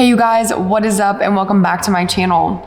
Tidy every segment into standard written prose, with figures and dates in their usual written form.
Hey you guys, what is up and welcome back to my channel.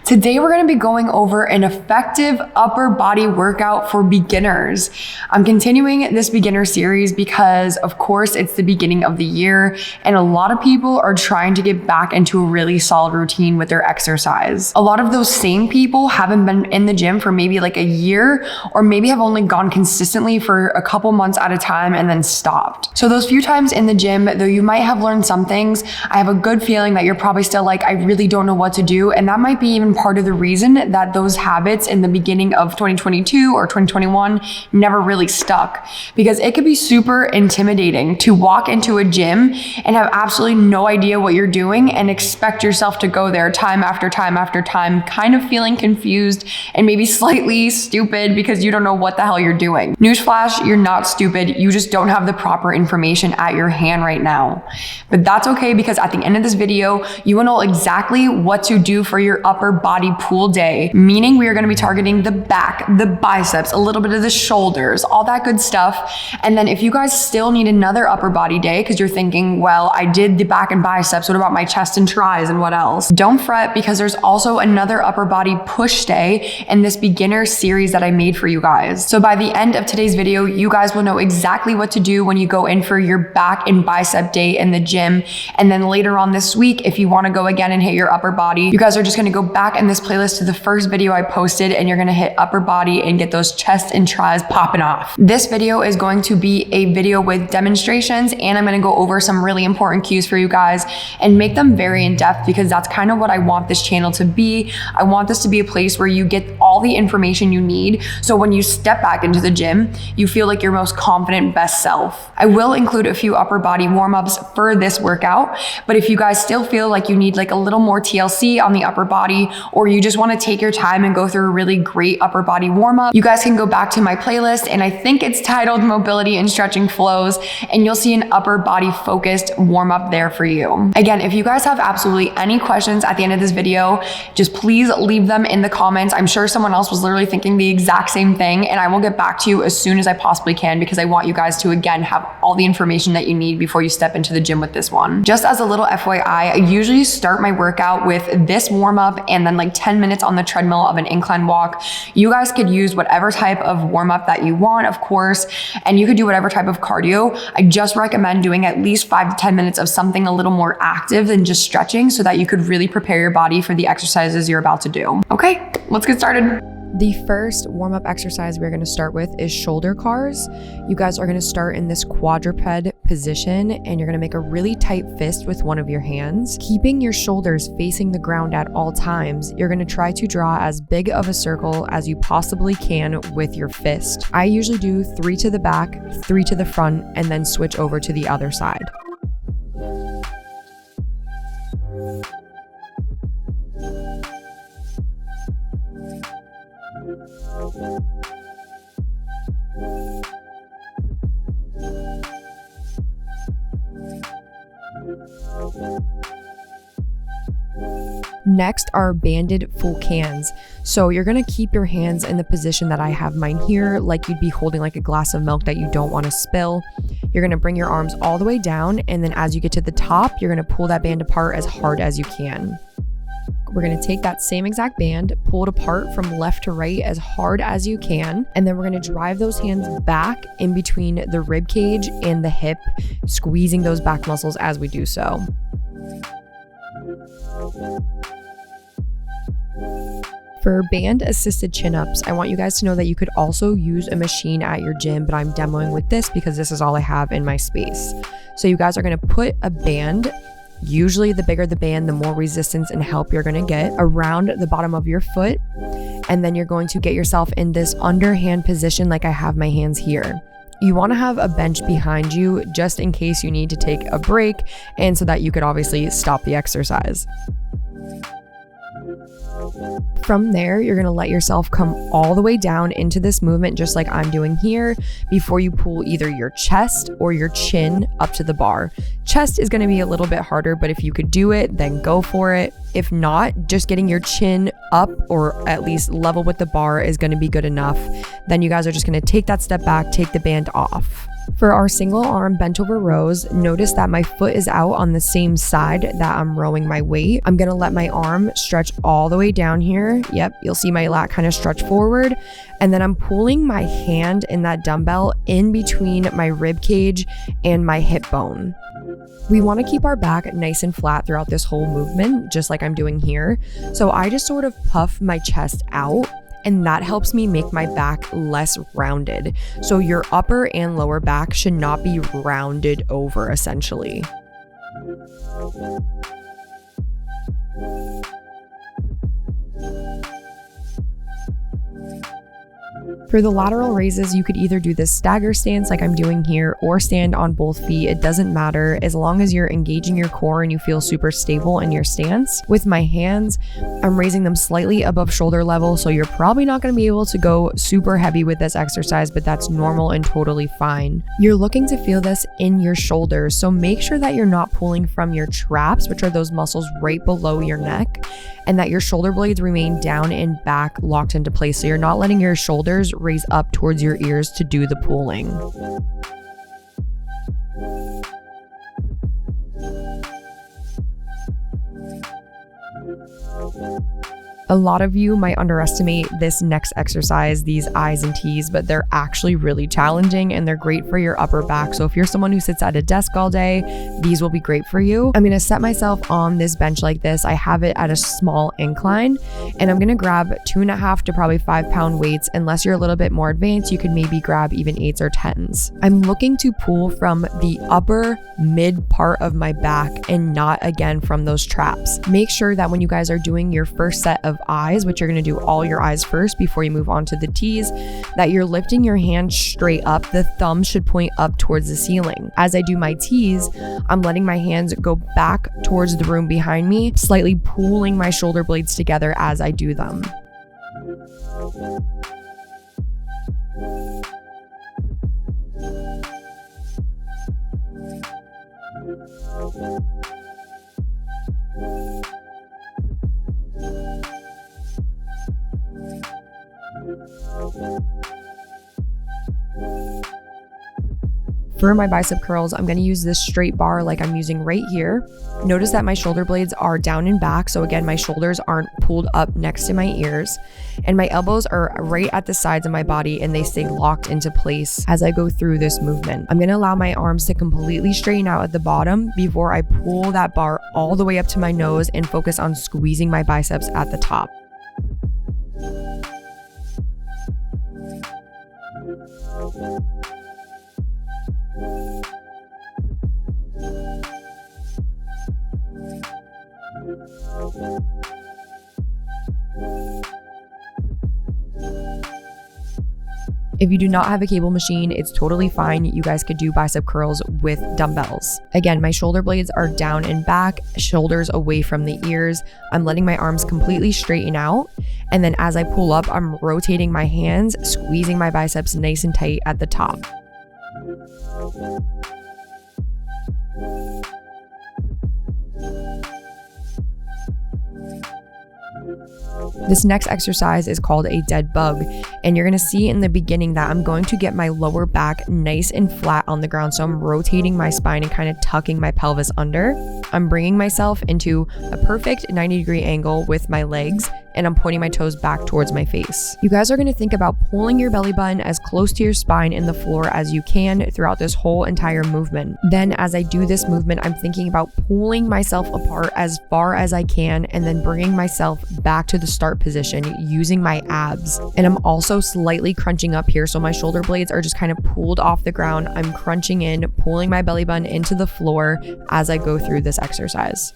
Today we're going to be going over an effective upper body workout for beginners. I'm continuing this beginner series because of course it's the beginning of the year and a lot of people are trying to get back into a really solid routine with their exercise. A lot of those same people haven't been in the gym for maybe like a year or maybe have only gone consistently for a couple months at a time and then stopped. So those few times in the gym, though you might have learned some things, I have a good feeling that you're probably still like, I really don't know what to do. And that might be even part of the reason that those habits in the beginning of 2022 or 2021 never really stuck. Because it could be super intimidating to walk into a gym and have absolutely no idea what you're doing and expect yourself to go there time after time after time, kind of feeling confused and maybe slightly stupid because you don't know what the hell you're doing. Newsflash, you're not stupid. You just don't have the proper information at your hand right now. But that's okay because at the end of this video, you will know exactly what to do for your upper body pool day, meaning we are going to be targeting the back, the biceps, a little bit of the shoulders, all that good stuff. And then if you guys still need another upper body day because you're thinking, well, I did the back and biceps, what about my chest and tris and what else? Don't fret because there's also another upper body push day in this beginner series that I made for you guys. So by the end of today's video, you guys will know exactly what to do when you go in for your back and bicep day in the gym. And then later on this week, if you want to go again and hit your upper body, you guys are just going to go back in this playlist to the first video I posted and you're going to hit upper body and get those chest and tris popping off. This video is going to be a video with demonstrations and I'm going to go over some really important cues for you guys and make them very in depth because that's kind of what I want this channel to be. I want this to be a place where you get all the information you need so when you step back into the gym, you feel like your most confident, best self. I will include a few upper body warm-ups for this workout, but if you guys still feel like you need like a little more TLC on the upper body or you just want to take your time and go through a really great upper body warm-up, you guys can go back to my playlist and I think it's titled Mobility and Stretching Flows and you'll see an upper body focused warm-up there for you. Again, if you guys have absolutely any questions at the end of this video, just please leave them in the comments. I'm sure someone else was literally thinking the exact same thing and I will get back to you as soon as I possibly can because I want you guys to again have all the information that you need before you step into the gym with this one. Just as a little FYI, I usually start my workout with this warm-up and then like 10 minutes on the treadmill of an incline walk. You guys could use whatever type of warm-up that you want, of course, and you could do whatever type of cardio. I just recommend doing at least 5 to 10 minutes of something a little more active than just stretching so that you could really prepare your body for the exercises you're about to do. Okay, let's get started. The first warm-up exercise we're going to start with is shoulder cars. You guys are going to start in this quadruped position and you're going to make a really tight fist with one of your hands. Keeping your shoulders facing the ground at all times, you're going to try to draw as big of a circle as you possibly can with your fist. I usually do 3 to the back, 3 to the front, and then switch over to the other side. Next are banded full cans. So you're going to keep your hands in the position that I have mine here, like you'd be holding like a glass of milk that you don't want to spill. You're going to bring your arms all the way down and then as you get to the top, you're going to pull that band apart as hard as you can. We're going to take that same exact band, pull it apart from left to right as hard as you can, and then we're going to drive those hands back in between the rib cage and the hip, squeezing those back muscles as we do so. For band assisted chin-ups, I want you guys to know that you could also use a machine at your gym, but I'm demoing with this because this is all I have in my space. So you guys are going to put a band, usually the bigger the band, the more resistance and help you're going to get, around the bottom of your foot. And then you're going to get yourself in this underhand position like I have my hands here. You want to have a bench behind you just in case you need to take a break and so that you could obviously stop the exercise. From there, you're going to let yourself come all the way down into this movement just like I'm doing here before you pull either your chest or your chin up to the bar. Chest is going to be a little bit harder, but if you could do it, then go for it. If not, just getting your chin up or at least level with the bar is going to be good enough. Then you guys are just going to take that step back, take the band off. For our single arm bent over rows, notice that my foot is out on the same side that I'm rowing my weight. I'm gonna let my arm stretch all the way down here. Yep, you'll see my lat kind of stretch forward. And then I'm pulling my hand in that dumbbell in between my rib cage and my hip bone. We want to keep our back nice and flat throughout this whole movement, just like I'm doing here. So I just sort of puff my chest out, and that helps me make my back less rounded. So your upper and lower back should not be rounded over, essentially. For the lateral raises, you could either do this stagger stance like I'm doing here or stand on both feet. It doesn't matter as long as you're engaging your core and you feel super stable in your stance. With my hands, I'm raising them slightly above shoulder level, so you're probably not going to be able to go super heavy with this exercise, but that's normal and totally fine. You're looking to feel this in your shoulders, so make sure that you're not pulling from your traps, which are those muscles right below your neck, and that your shoulder blades remain down and back locked into place, so you're not letting your shoulders raise up towards your ears to do the pulling. A lot of you might underestimate this next exercise, these I's and T's, but they're actually really challenging and they're great for your upper back. So if you're someone who sits at a desk all day, these will be great for you. I'm gonna set myself on this bench like this. I have it at a small incline, and I'm gonna grab 2.5 to probably 5 pound weights. Unless you're a little bit more advanced, you could maybe grab even 8s or 10s. I'm looking to pull from the upper mid part of my back and not again from those traps. Make sure that when you guys are doing your first set of I's, which you're going to do all your I's first before you move on to the T's, that you're lifting your hand straight up. The thumb should point up towards the ceiling. As I do my T's, I'm letting my hands go back towards the room behind me, slightly pulling my shoulder blades together as I do them. For my bicep curls, I'm going to use this straight bar like I'm using right here. Notice that my shoulder blades are down and back, so again, my shoulders aren't pulled up next to my ears, and my elbows are right at the sides of my body and they stay locked into place as I go through this movement. I'm going to allow my arms to completely straighten out at the bottom before I pull that bar all the way up to my nose and focus on squeezing my biceps at the top. If you do not have a cable machine, it's totally fine. You guys could do bicep curls with dumbbells. Again, my shoulder blades are down and back, shoulders away from the ears. I'm letting my arms completely straighten out. And then as I pull up, I'm rotating my hands, squeezing my biceps nice and tight at the top. This next exercise is called a dead bug, and you're gonna see in the beginning that I'm going to get my lower back nice and flat on the ground. So I'm rotating my spine and kind of tucking my pelvis under. I'm bringing myself into a perfect 90-degree angle with my legs, and I'm pointing my toes back towards my face. You guys are gonna think about pulling your belly button as close to your spine in the floor as you can throughout this whole entire movement. Then as I do this movement, I'm thinking about pulling myself apart as far as I can and then bringing myself back to the start position using my abs. And I'm also slightly crunching up here, so my shoulder blades are just kind of pulled off the ground. I'm crunching in, pulling my belly button into the floor as I go through this exercise.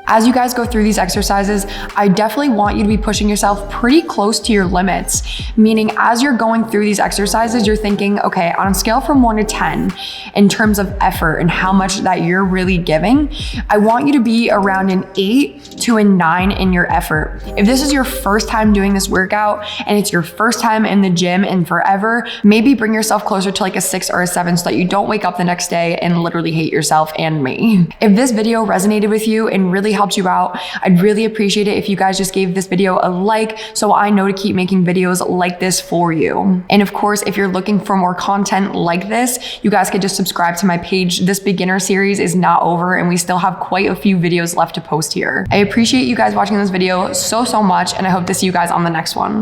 As you guys go through these exercises, I definitely want you to be pushing yourself pretty close to your limits. Meaning as you're going through these exercises, you're thinking, okay, on a scale from 1 to 10, in terms of effort and how much that you're really giving, I want you to be around an 8 to a 9 in your effort. If this is your first time doing this workout and it's your first time in the gym and forever, maybe bring yourself closer to like a 6 or a 7 so that you don't wake up the next day and literally hate yourself and me. If this video resonated with you and really helped helped you out, I'd really appreciate it if you guys just gave this video a like so I know to keep making videos like this for you. And of course, if you're looking for more content like this, you guys could just subscribe to my page. This beginner series is not over and we still have quite a few videos left to post here. I appreciate you guys watching this video so much, and I hope to see you guys on the next one.